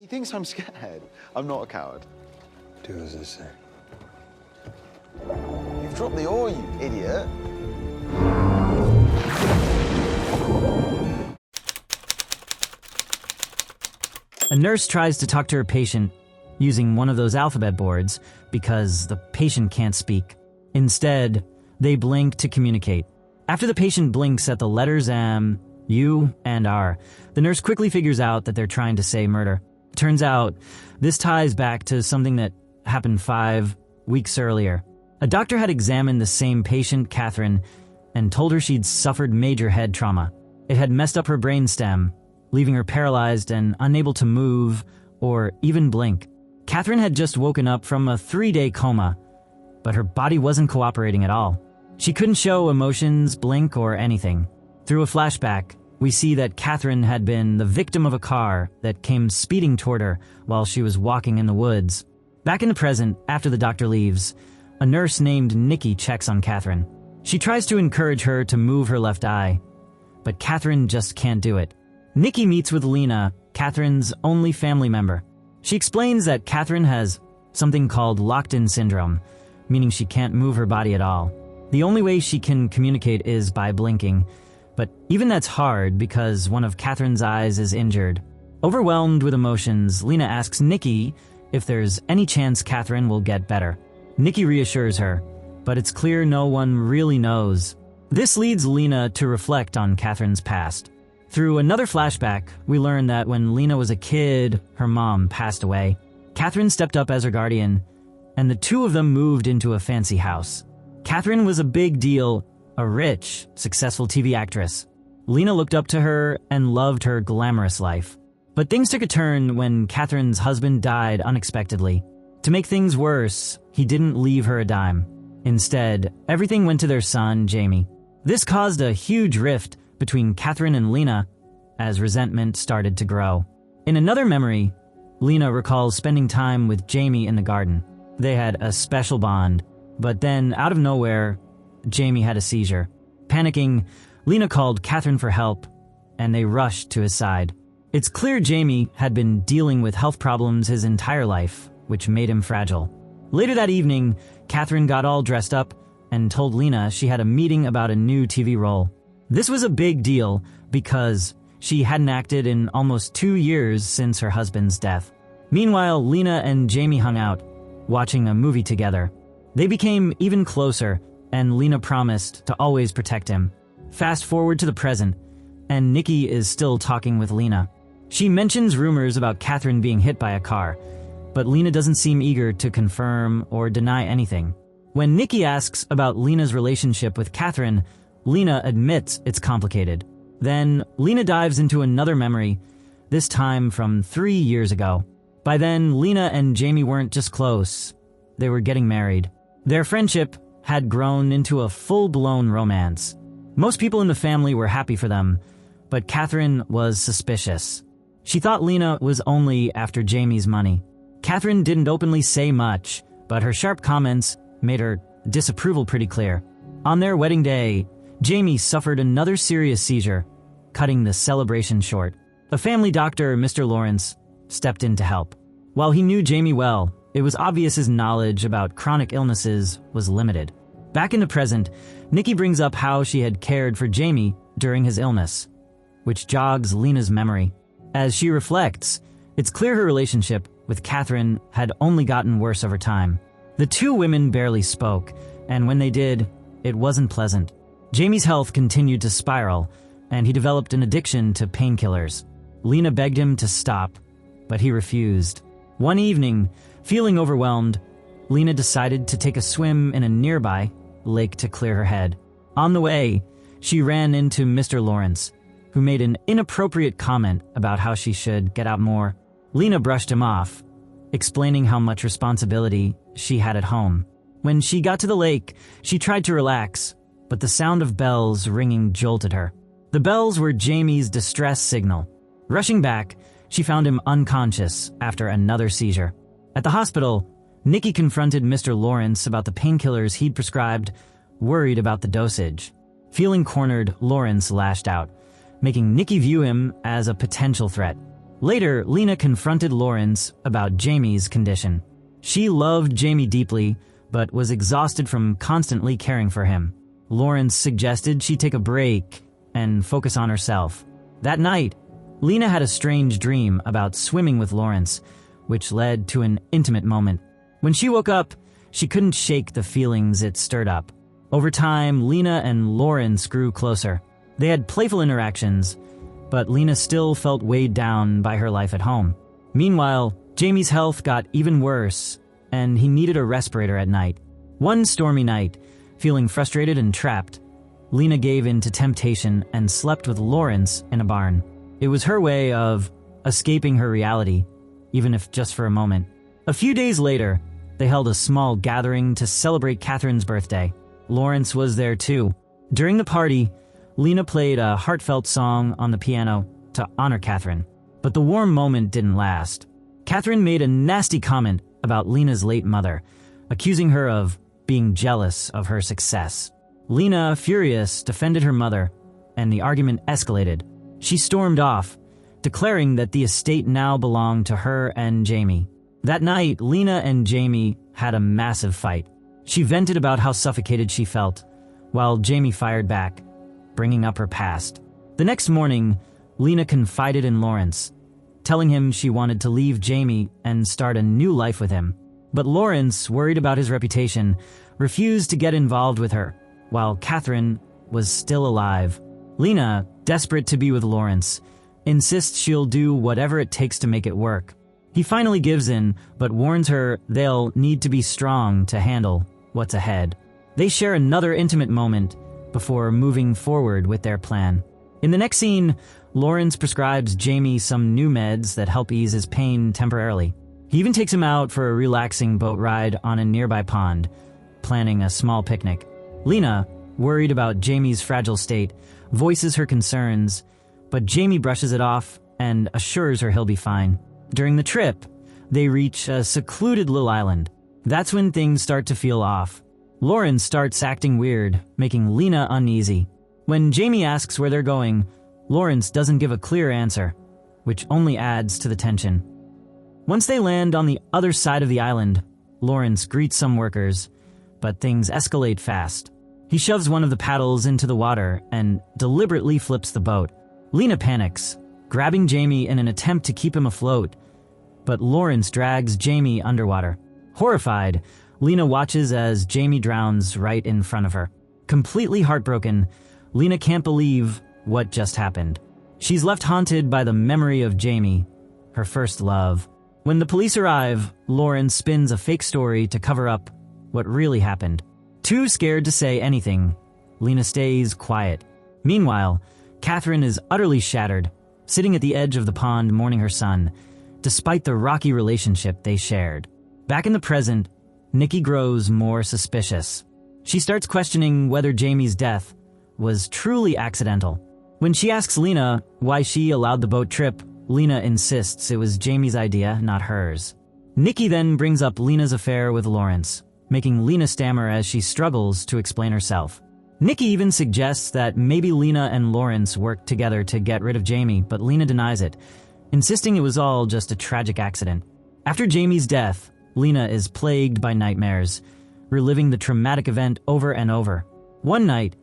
thinks I'm scared. I'm not a coward. Do as I say. You've dropped the oar, you idiot. A nurse tries to talk to her patient using one of those alphabet boards because the patient can't speak. Instead, they blink to communicate. After the patient blinks at the letters M, U, and R, the nurse quickly figures out that they're trying to say murder. Turns out, this ties back to something that happened 5 weeks earlier. A doctor had examined the same patient, Catherine, and told her she'd suffered major head trauma. It had messed up her brainstem, leaving her paralyzed and unable to move or even blink. Catherine had just woken up from a 3-day coma, but her body wasn't cooperating at all. She couldn't show emotions, blink, or anything. Through a flashback, we see that Catherine had been the victim of a car that came speeding toward her while she was walking in the woods. Back in the present, after the doctor leaves, a nurse named Nikki checks on Catherine. She tries to encourage her to move her left eye, but Catherine just can't do it. Nikki meets with Lena, Catherine's only family member. She explains that Catherine has something called locked-in syndrome, meaning she can't move her body at all. The only way she can communicate is by blinking, but even that's hard because one of Catherine's eyes is injured. Overwhelmed with emotions, Lena asks Nikki if there's any chance Catherine will get better. Nikki reassures her, but it's clear no one really knows. This leads Lena to reflect on Catherine's past. Through another flashback, we learn that when Lena was a kid, her mom passed away. Catherine stepped up as her guardian, and the two of them moved into a fancy house. Catherine was a big deal, a rich, successful TV actress. Lena looked up to her and loved her glamorous life. But things took a turn when Catherine's husband died unexpectedly. To make things worse, he didn't leave her a dime. Instead, everything went to their son, Jamie. This caused a huge rift between Catherine and Lena as resentment started to grow. In another memory, Lena recalls spending time with Jamie in the garden. They had a special bond, but then out of nowhere, Jamie had a seizure. Panicking, Lena called Catherine for help, and they rushed to his side. It's clear Jamie had been dealing with health problems his entire life, which made him fragile. Later that evening, Catherine got all dressed up and told Lena she had a meeting about a new TV role. This was a big deal because she hadn't acted in almost 2 years since her husband's death. Meanwhile, Lena and Jamie hung out, watching a movie together. They became even closer, and Lena promised to always protect him. Fast forward to the present, and Nikki is still talking with Lena. She mentions rumors about Catherine being hit by a car, but Lena doesn't seem eager to confirm or deny anything. When Nikki asks about Lena's relationship with Catherine, Lena admits it's complicated. Then, Lena dives into another memory, this time from 3 years ago. By then, Lena and Jamie weren't just close, they were getting married. Their friendship had grown into a full-blown romance. Most people in the family were happy for them, but Catherine was suspicious. She thought Lena was only after Jamie's money. Catherine didn't openly say much, but her sharp comments made her disapproval pretty clear. On their wedding day, Jamie suffered another serious seizure, cutting the celebration short. A family doctor, Mr. Lawrence, stepped in to help. While he knew Jamie well, it was obvious his knowledge about chronic illnesses was limited. Back in the present, Nikki brings up how she had cared for Jamie during his illness, which jogs Lena's memory. As she reflects, it's clear her relationship with Catherine had only gotten worse over time. The two women barely spoke, and when they did, it wasn't pleasant. Jamie's health continued to spiral, and he developed an addiction to painkillers. Lena begged him to stop, but he refused. One evening, feeling overwhelmed, Lena decided to take a swim in a nearby lake to clear her head. On the way, she ran into Mr. Lawrence, who made an inappropriate comment about how she should get out more. Lena brushed him off, explaining how much responsibility she had at home. When she got to the lake, she tried to relax, but the sound of bells ringing jolted her. The bells were Jamie's distress signal. Rushing back, she found him unconscious after another seizure. At the hospital, Nikki confronted Mr. Lawrence about the painkillers he'd prescribed, worried about the dosage. Feeling cornered, Lawrence lashed out, making Nikki view him as a potential threat. Later, Lena confronted Lawrence about Jamie's condition. She loved Jamie deeply, but was exhausted from constantly caring for him. Lawrence suggested she take a break and focus on herself. That night, Lena had a strange dream about swimming with Lawrence, which led to an intimate moment. When she woke up, she couldn't shake the feelings it stirred up. Over time, Lena and Lawrence grew closer. They had playful interactions, but Lena still felt weighed down by her life at home. Meanwhile, Jamie's health got even worse, and he needed a respirator at night. One stormy night, feeling frustrated and trapped, Lena gave in to temptation and slept with Lawrence in a barn. It was her way of escaping her reality, even if just for a moment. A few days later, they held a small gathering to celebrate Catherine's birthday. Lawrence was there too. During the party, Lena played a heartfelt song on the piano to honor Catherine. But the warm moment didn't last. Catherine made a nasty comment about Lena's late mother, accusing her of being jealous of her success. Lena, furious, defended her mother, and the argument escalated. She stormed off, declaring that the estate now belonged to her and Jamie. That night, Lena and Jamie had a massive fight. She vented about how suffocated she felt, while Jamie fired back, bringing up her past. The next morning, Lena confided in Lawrence, telling him she wanted to leave Jamie and start a new life with him. But Lawrence, worried about his reputation, refused to get involved with her, while Catherine was still alive. Lena, desperate to be with Lawrence, insists she'll do whatever it takes to make it work. He finally gives in, but warns her they'll need to be strong to handle what's ahead. They share another intimate moment before moving forward with their plan. In the next scene, Lawrence prescribes Jamie some new meds that help ease his pain temporarily. He even takes him out for a relaxing boat ride on a nearby pond, planning a small picnic. Lena, worried about Jamie's fragile state, voices her concerns, but Jamie brushes it off and assures her he'll be fine. During the trip, they reach a secluded little island. That's when things start to feel off. Lawrence starts acting weird, making Lena uneasy. When Jamie asks where they're going, Lawrence doesn't give a clear answer, which only adds to the tension. Once they land on the other side of the island, Lawrence greets some workers, but things escalate fast. He shoves one of the paddles into the water and deliberately flips the boat. Lena panics, grabbing Jamie in an attempt to keep him afloat, but Lawrence drags Jamie underwater. Horrified, Lena watches as Jamie drowns right in front of her. Completely heartbroken, Lena can't believe what just happened. She's left haunted by the memory of Jamie, her first love. When the police arrive, Lawrence spins a fake story to cover up what really happened. Too scared to say anything, Lena stays quiet. Meanwhile, Catherine is utterly shattered, sitting at the edge of the pond mourning her son, despite the rocky relationship they shared. Back in the present, Nikki grows more suspicious. She starts questioning whether Jamie's death was truly accidental. When she asks Lena why she allowed the boat trip, Lena insists it was Jamie's idea, not hers. Nikki then brings up Lena's affair with Lawrence, making Lena stammer as she struggles to explain herself. Nikki even suggests that maybe Lena and Lawrence worked together to get rid of Jamie, but Lena denies it, insisting it was all just a tragic accident. After Jamie's death, Lena is plagued by nightmares, reliving the traumatic event over and over. One night,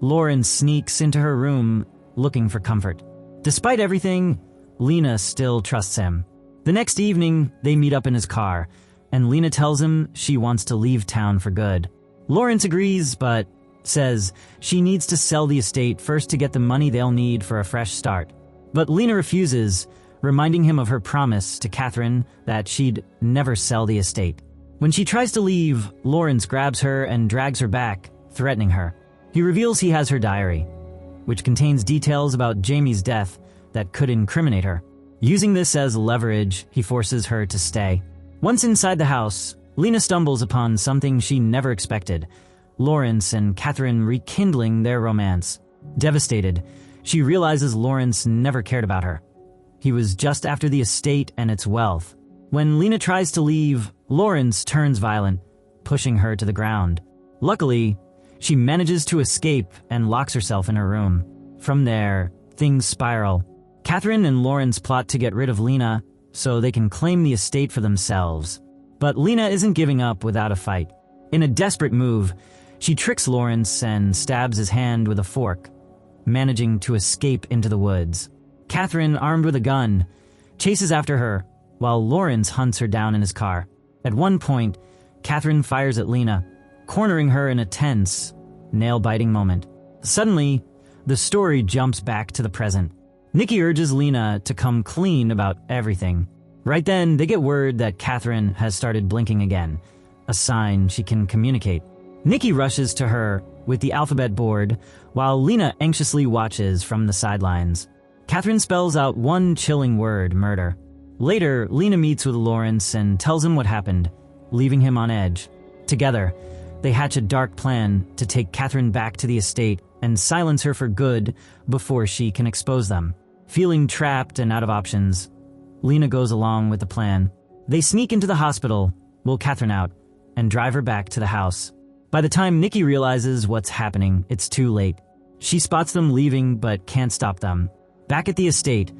Lawrence sneaks into her room looking for comfort. Despite everything, Lena still trusts him. The next evening, they meet up in his car, and Lena tells him she wants to leave town for good. Lawrence agrees, but says she needs to sell the estate first to get the money they'll need for a fresh start. But Lena refuses, reminding him of her promise to Catherine that she'd never sell the estate. When she tries to leave, Lawrence grabs her and drags her back, threatening her. He reveals he has her diary, which contains details about Jamie's death that could incriminate her. Using this as leverage, he forces her to stay. Once inside the house, Lena stumbles upon something she never expected: Lawrence and Catherine rekindling their romance. Devastated, she realizes Lawrence never cared about her. He was just after the estate and its wealth. When Lena tries to leave, Lawrence turns violent, pushing her to the ground. Luckily, she manages to escape and locks herself in her room. From there, things spiral. Catherine and Lawrence plot to get rid of Lena so they can claim the estate for themselves. But Lena isn't giving up without a fight. In a desperate move, she tricks Lawrence and stabs his hand with a fork, managing to escape into the woods. Catherine, armed with a gun, chases after her, while Lawrence hunts her down in his car. At one point, Catherine fires at Lena, cornering her in a tense, nail-biting moment. Suddenly, the story jumps back to the present. Nikki urges Lena to come clean about everything. Right then, they get word that Catherine has started blinking again, a sign she can communicate. Nikki rushes to her with the alphabet board, while Lena anxiously watches from the sidelines. Catherine spells out one chilling word, murder. Later, Lena meets with Lawrence and tells him what happened, leaving him on edge. Together, they hatch a dark plan to take Catherine back to the estate and silence her for good before she can expose them. Feeling trapped and out of options, Lena goes along with the plan. They sneak into the hospital, will Catherine out, and drive her back to the house. By the time Nikki realizes what's happening, it's too late. She spots them leaving but can't stop them. Back at the estate,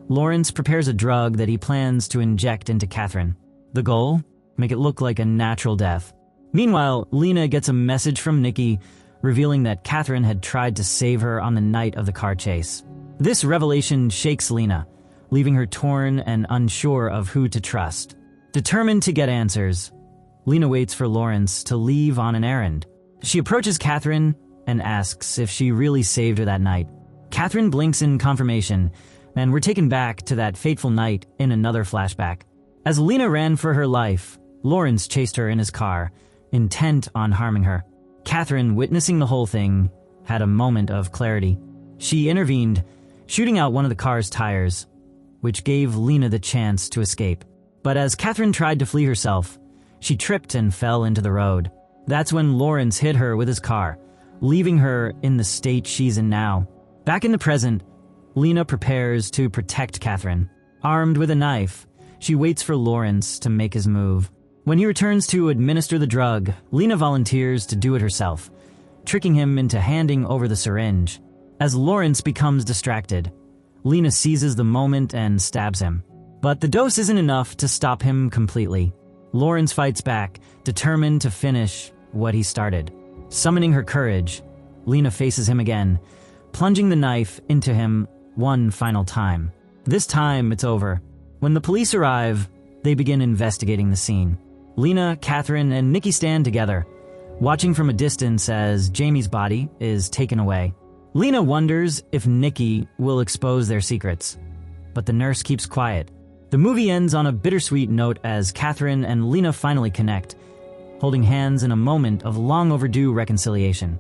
Lawrence prepares a drug that he plans to inject into Catherine. The goal? Make it look like a natural death. Meanwhile, Lena gets a message from Nikki revealing that Catherine had tried to save her on the night of the car chase. This revelation shakes Lena, leaving her torn and unsure of who to trust. Determined to get answers, Lena waits for Lawrence to leave on an errand. She approaches Catherine and asks if she really saved her that night. Catherine blinks in confirmation, and we're taken back to that fateful night in another flashback. As Lena ran for her life, Lawrence chased her in his car, intent on harming her. Catherine, witnessing the whole thing, had a moment of clarity. She intervened, shooting out one of the car's tires, which gave Lena the chance to escape. But as Catherine tried to flee herself, she tripped and fell into the road. That's when Lawrence hit her with his car, leaving her in the state she's in now. Back in the present, Lena prepares to protect Catherine. Armed with a knife, she waits for Lawrence to make his move. When he returns to administer the drug, Lena volunteers to do it herself, tricking him into handing over the syringe. As Lawrence becomes distracted, Lena seizes the moment and stabs him. But the dose isn't enough to stop him completely. Lawrence fights back, determined to finish what he started. Summoning her courage, Lena faces him again, plunging the knife into him one final time. This time, it's over. When the police arrive, they begin investigating the scene. Lena, Catherine, and Nikki stand together, watching from a distance as Jamie's body is taken away. Lena wonders if Nikki will expose their secrets, but the nurse keeps quiet. The movie ends on a bittersweet note as Catherine and Lena finally connect, holding hands in a moment of long overdue reconciliation.